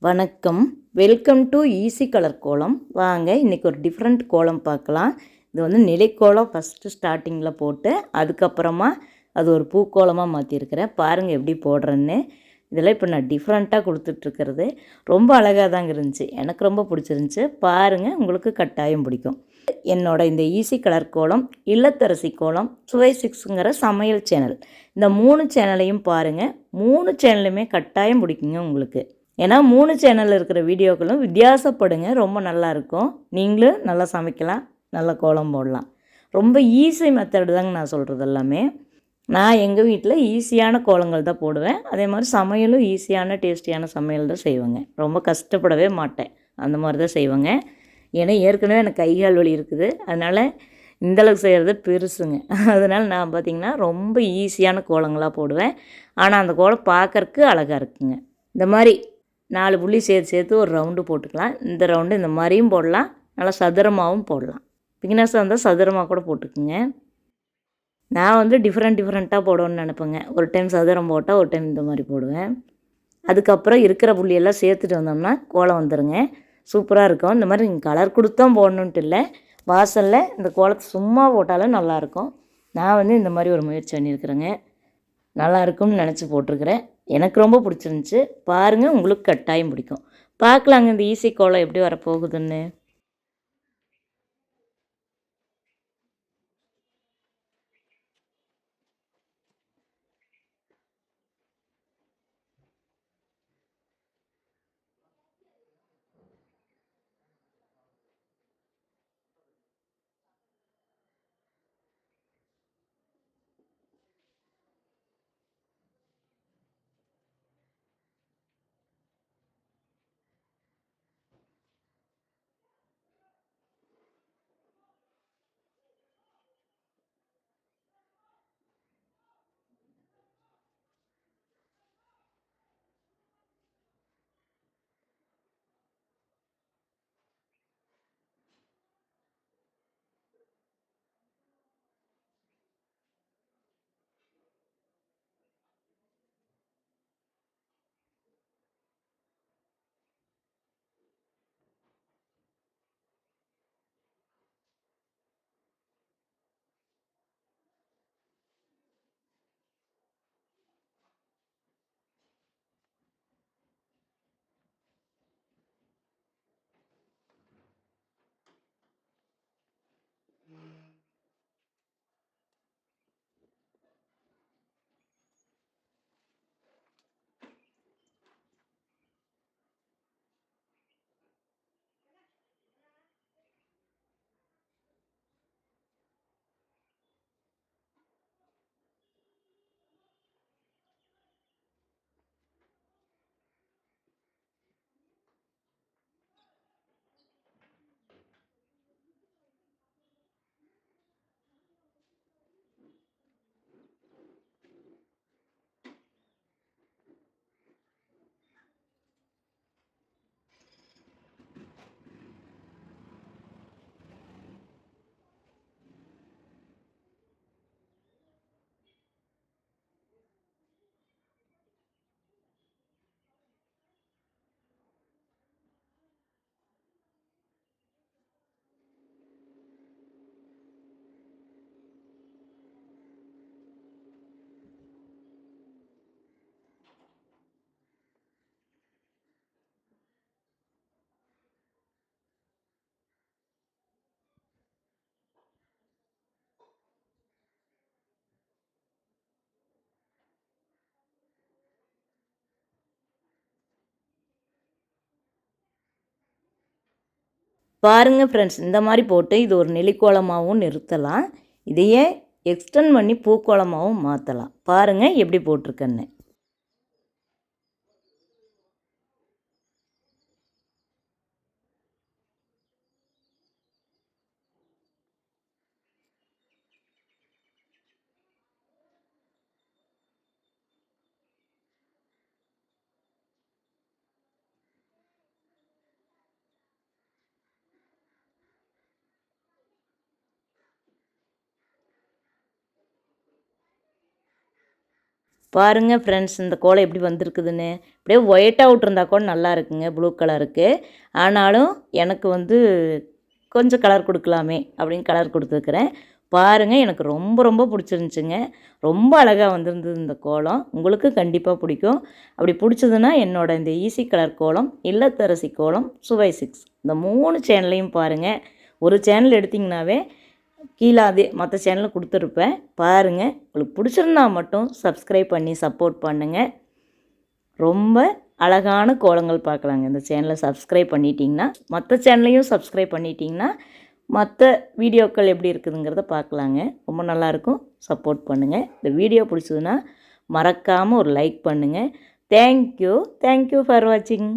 வணக்கம். Welcome to easy colour கோலம். வாங்க இன்றைக்கி ஒரு டிஃப்ரெண்ட் கோலம் பார்க்கலாம். இது வந்து நிலைக்கோலம் ஃபஸ்ட்டு ஸ்டார்டிங்கில் போட்டு அதுக்கப்புறமா அது ஒரு பூக்கோலமாக மாற்றிருக்கிறேன். பாருங்கள் எப்படி போடுறேன்னு. இதெல்லாம் இப்போ நான் டிஃப்ரெண்ட்டாக கொடுத்துட்ருக்கிறது ரொம்ப அழகாக தாங்க இருந்துச்சு. எனக்கு ரொம்ப பிடிச்சிருந்துச்சி. பாருங்கள், உங்களுக்கு கட்டாயம் பிடிக்கும். என்னோடய இந்த ஈஸி கலர் கோலம், இல்லத்தரசி கோலம், சுவை சிக்ஸுங்கிற சமையல் சேனல், இந்த 3 சேனலையும் பாருங்கள். 3 சேனலுமே கட்டாயம் பிடிக்குங்க உங்களுக்கு. ஏன்னா 3 சேனலில் இருக்கிற வீடியோக்களும் வித்தியாசப்படுங்க, ரொம்ப நல்லாயிருக்கும். நீங்களும் நல்லா சமைக்கலாம், நல்லா கோலம் போடலாம். ரொம்ப ஈஸி மெத்தடு தாங்க நான் சொல்கிறது எல்லாமே. நான் எங்கள் வீட்டில் ஈஸியான கோலங்கள் தான் போடுவேன். அதே மாதிரி சமையலும் ஈஸியான டேஸ்டியான சமையல் தான் செய்வேங்க. ரொம்ப கஷ்டப்படவே மாட்டேன், அந்த மாதிரி தான் செய்வேங்க. ஏன்னா ஏற்கனவே எனக்கு கைகால் வலி இருக்குது, அதனால் இந்தளவுக்கு செய்கிறது பெருசுங்க. அதனால் நான் பார்த்திங்கன்னா ரொம்ப ஈஸியான கோலங்களாக போடுவேன். ஆனால் அந்த கோலம் பார்க்குறக்கு அழகாக இருக்குங்க. இந்த மாதிரி 4 புள்ளி சேர்த்து ஒரு ரவுண்டு போட்டுக்கலாம். இந்த ரவுண்டு இந்த மாதிரியும் போடலாம், நல்லா சதுரமாகவும் போடலாம். பிகினர்ஸாக இருந்தால் சதுரமாக கூட போட்டுக்குங்க. நான் வந்து டிஃப்ரெண்ட்டாக போடணும்னு நினப்பேங்க. ஒரு டைம் சதுரம் போட்டால் ஒரு டைம் இந்த மாதிரி போடுவேன். அதுக்கப்புறம் இருக்கிற புள்ளியெல்லாம் சேர்த்துட்டு வந்தோம்னா கோலம் வந்துடுங்க, சூப்பராக இருக்கும். இந்த மாதிரி நீங்கள் கலர் கொடுத்தான் போடணுன்ட்டு இல்லை, வாசலில் இந்த கோலத்தை சும்மா போட்டாலும் நல்லாயிருக்கும். நான் வந்து இந்த மாதிரி ஒரு முயற்சி பண்ணியிருக்கிறேங்க. நல்லா இருக்கும்னு நினச்சி போட்டிருக்கிறேன். எனக்கு ரொம்ப பிடிச்சிருந்துச்சி. பாருங்கள், உங்களுக்கு கட்டாயம் பிடிக்கும். பார்க்கலாங்க இந்த ஈஸி கோலம் எப்படி வரப்போகுதுன்னு. பாருங்கள் ஃப்ரெண்ட்ஸ், இந்த மாதிரி போட்டு இது ஒரு நெலிக்கோலமாகவும் நிறுத்தலாம். இதையே எக்ஸ்டெண்ட் பண்ணி பூக்கோலமாகவும் மாற்றலாம். பாருங்கள் எப்படி போட்டிருக்கேன்னு. பாருங்கள் ஃப்ரெண்ட்ஸ், இந்த கோலம் எப்படி வந்திருக்குதுன்னு. அப்படியே ஒயிட்டாக விட்ருந்தா கூட நல்லா இருக்குங்க, ப்ளூ கலருக்கு. ஆனாலும் எனக்கு வந்து கொஞ்சம் கலர் கொடுக்கலாமே அப்படின்னு கலர் கொடுத்துருக்குறேன். பாருங்கள், எனக்கு ரொம்ப ரொம்ப பிடிச்சிருந்துச்சுங்க. ரொம்ப அழகாக வந்திருந்தது இந்த கோலம். உங்களுக்கு கண்டிப்பாக பிடிக்கும். அப்படி பிடிச்சதுன்னா என்னோட இந்த ஈஸி கலர் கோலம், இல்லத்தரசி கோலம், சுவை 6 இந்த 3 சேனலையும் பாருங்கள். ஒரு சேனல் எடுத்திங்கனாவே கீழே அதே மற்ற சேனலில் கொடுத்துருப்பேன். பாருங்கள், உங்களுக்கு பிடிச்சிருந்தா மட்டும் சப்ஸ்கிரைப் பண்ணி சப்போர்ட் பண்ணுங்கள். ரொம்ப அழகான கோலங்கள் பார்க்கலாங்க இந்த சேனலை சப்ஸ்கிரைப் பண்ணிட்டீங்கன்னா. மற்ற சேனலையும் சப்ஸ்கிரைப் பண்ணிட்டீங்கன்னா மற்ற வீடியோக்கள் எப்படி இருக்குதுங்கிறத பார்க்கலாங்க. ரொம்ப நல்லாயிருக்கும். சப்போர்ட் பண்ணுங்கள். இந்த வீடியோ பிடிச்சதுன்னா மறக்காமல் ஒரு லைக் பண்ணுங்கள். தேங்க்யூ ஃபார் வாட்சிங்.